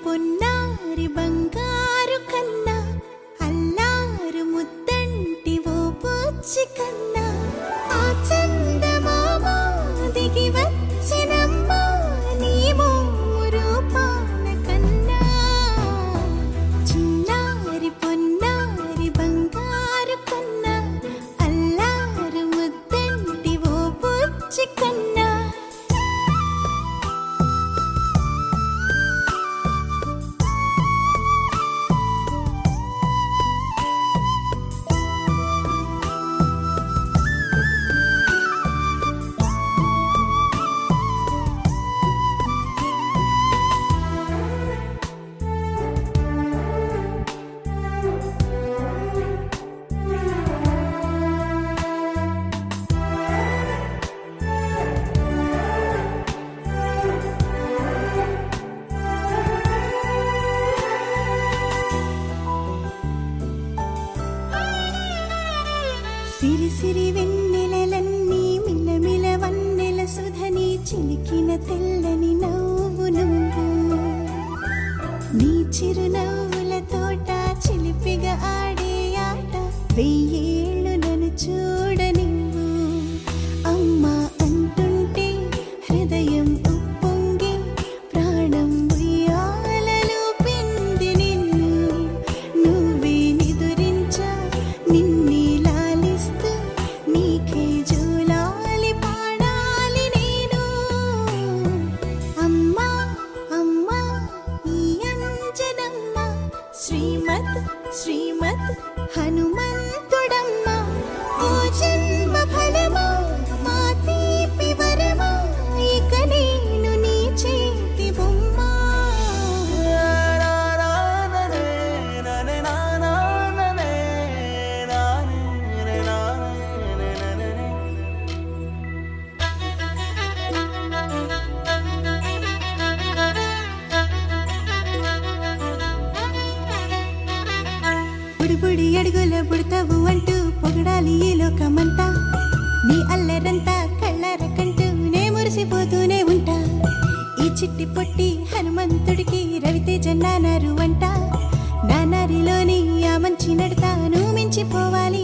పొన్నారి బంగారు కన్నా అల్లారు ముద్దంటి ఓ బుచ్చి కన్నా ఆ చందమామ దిగి వచ్చినమ్మా నీ మోము రూపాన కన్నా చిన్నారి పొన్నారి బంగారు కన్నా అల్లారు ముద్దంటి ఓ బుచ్చి కన్నా. సిరి సిరి వెన్నెలలన్నీ మిలమిల వన్నెల సుధని చిలికిన తెల్లని నవ్వు నువ్వు నీ చిరునవ్వుల తోట చిలిపిగా ఆడే ఆట వెయ్యేళ్ళు నన్ను చూడనివ్వు. అమ్మా అంటుంటే హృదయం ఉప్పొంగి ప్రాణం ఉయ్యాలలో పిండి నిన్ను నువ్వే నిదురించా నిన్నే నీకే జోలాలి పాడాలి నేను. అమ్మా అమ్మా ఈ అంజనమ్మ శ్రీమత్ శ్రీమత్ హనుమంతుడమ్మ ఓ జన్మ ఫలమా మా తీపి వరమా ఇక నేను నీ చేతి బొమ్మ. బుడి అడుగుల బుడతావు అంటూ పొగడాలి ఈ లోకమంతా నీ అల్లరంతా కళ్ళారకంటూ నే మురిసిపోతూనే ఉంటా. ఈ చిట్టి పొట్టి హనుమంతుడికి రవితేజ నానారు అంట నానారిలోని ఆ మంచి నడతాను మించిపోవాలి